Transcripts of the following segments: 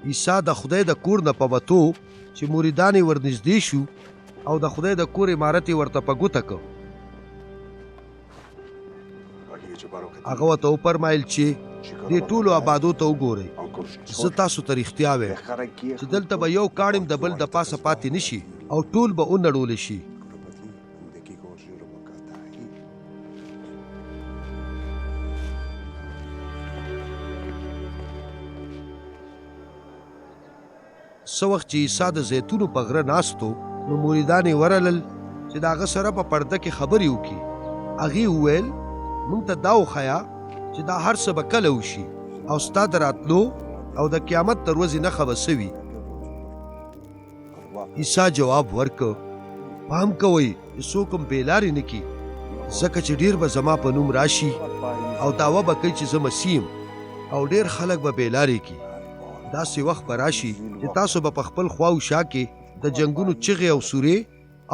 عیسی د خدای د کور نه په وتو چې مریدان یې ورنږدې شو او د خدای د کور عمارت یې ورته په ګوته کړ. هغه ورته وفرمایل چې دې ټولو آبادو ته وګورئ، زه تاسو ته رښتیا وایم چې دلته به یو کاڼ د بل د پاسه پاتې نشي او ټول به ونړول شي. څه وخت چې عیسی د زیتونو په غره ناست و، نو مریدان یې ورغلل چې د هغه سره په پرده کې خبرې وکړي. هغې وویل موږ ته دا وښیه چې دا هر څه به کله وشي او ستا د راتلو او د قیامت تر ورځې نښه به څه وي. عیسی جواب ورکړ پام کوئ چې څوک هم بېلارې نه کړي، ځکه چې ډېر به زما په نوم راشي او دعوه به کوي چې زه مسیح یم او ډېر خلک به بېلارې کړي. داسې وخت به راشي چې تاسو به په خپل خوا او شا کې د جنګونو چغې او سورې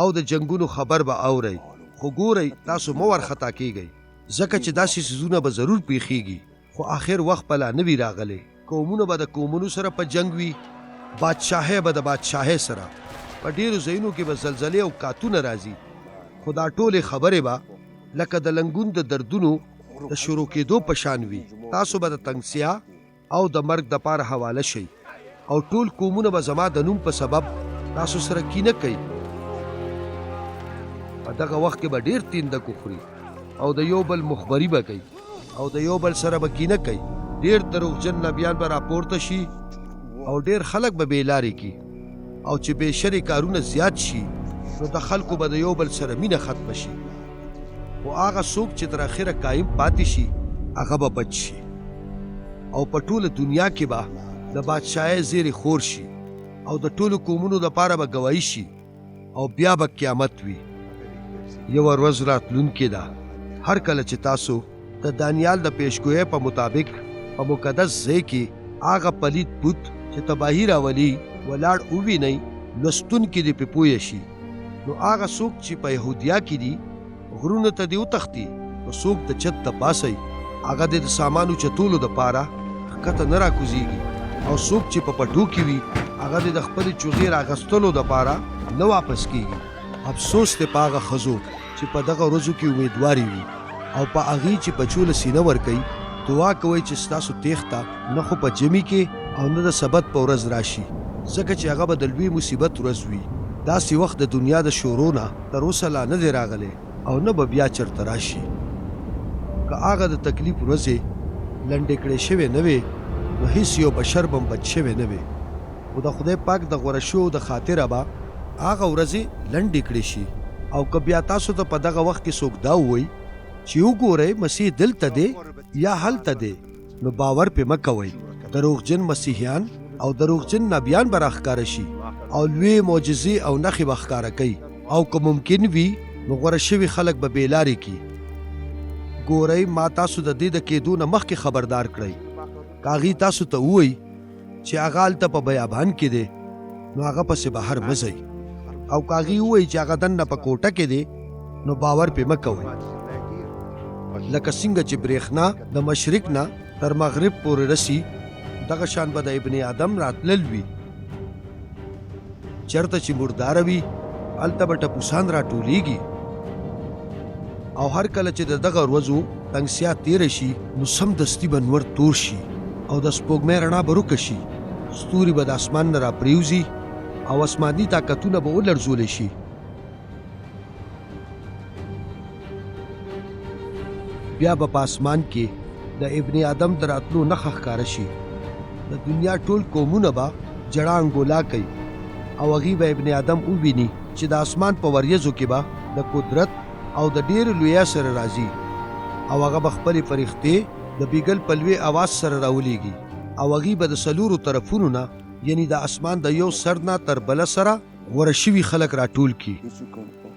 او د جنګونو خبر به اورئ، خو ګورئ تاسو مه ورخطا کیږئ، ځکه چې داسې څیزونه به ضرور پیښیږي، خو آخر وخت به لا نه وي راغلی. قومونه به د قومونو سره په جنګ وي، بادشاهۍ به د بادشاهۍ سره، په ډېرو ځایونو کې به زلزلې او کاتونه راځي، خو دا ټولې خبرې به لکه د لنګون د دردونو د شروع کېدو په شان وي. تاسو به د تنګسیا او د مرګ د پاره حواله شي او ټول قومونه به زما د نوم په سبب تاسو سره کینه کوي. په دغه وخت کې به ډېر تیندکو خوري او د یو بل مخبري به کوي او د یو بل سره به کینه کوي. ډېر دروغجن نبیان به راپورته شي او ډېر خلک به بېلارې کړي، او چې بې شرې کارونه زیات شي نو د خلکو به د یو بل سره مینه ختمه شي. خو هغه څوک چې تر اخره قایم پاتې شي هغه به بچ شي او په ټوله دنیا کې به د بادشاهۍ زیرې خور شي او د ټولو قومونو دپاره به ګواهي شي او بیا به قیامت وي. یوه ورځ راتلونکې ده هر کله چې تاسو د دانیال د پیشګویۍ په مطابق په مقدس ځای کې هغه پلید بت چې تباهي راولي ولاړ ووینئ، لوستونکي دې پرې پوه شي. نو هغه څوک چې په یهودیا کې دي غرونو ته دې وتښتي، نو څوک د چت ته پاسئ، هغه دې د سامانو چتولو دپاره ښکته نه راکوزېږي، او څوک چې په پټو کې وي هغه دې د خپلې چوغې راغستلو دپاره نه واپس کېږي. افسوس دی په هغه ښځو چې په دغه ورځو کې امیدوارې وي او په هغې چې په چوله سینه ورکوي. دعا کوئ چې ستاسو تېښته نه خو په جمي کې او نه د سبت په ورځ راشي، ځکه چې هغه به د لوی مصیبت ورځ وي. داسې وخت د دنیا د شورو نه تر اوسه لا نه دی راغلی او نه به بیا چېرته راشي. که هغه د تکلیف ورځې لنډې کړې شوې نه وې نو هیڅ یو بشر به هم بچ شوی نه وي، خو د خدای پاک د غوره شوو د خاطره به هغه ورځې لنډې کړې شي. او که بیا تاسو ته په دغه وخت کې څوک دا ووایي چې وګورئ مسیح دلته دی یا هلته دی، نو باور پې مه کوئ. دروغجن مسیحیان او دروغجن نبیان به راښکاره شي او لویې معجزې او نښې به ښکاره کوي، او که ممکن وي نو غوره شوي خلک به بېلارې کړي. ګورئ ما تاسو د دې د کېدو نه مخکې خبردار کړئ. که هغې تاسو ته ووایي چې هغه هلته په بیابان کې دی نو هغه پسې بهر مه ځئ، او که هغې ووایي چې هغه دننه په کوټه کې دی نو باور پې مه کوئ. لکه څنګه چې برېښنا د مشرق نه تر مغرب پورې رسي دغه شان به د ابن آدم راتلل وي. چېرته چې مرداره وي هلته به ټپوسان راټولیږي، او هر کله چې د دغه ورځو تنګسیا تېره شي نو سمدستي به نور تور شي او د سپوږمۍ رڼا به ورکه شي، ستوري به د اسمان نه راپرېوځي او اسماني طاقتونه به ولړزولی شي. بیا به په اسمان کې د ابن آدم د راتلو نښه ښکاره شي. د دنیا ټول قومونه به جړه انګولا کوي او هغې به ابن آدم وویني چې د اسمان په وریځو کې به د قدرت او د ډېرې لویا سره راځي، او هغه به خپلې فرښتې د بیګل په لوی اواز سره راولیږي، او هغې به د څلورو طرفونو نه یعنی د اسمان د یو سر نه تر بله سره غوره شوي خلک راټول کړي.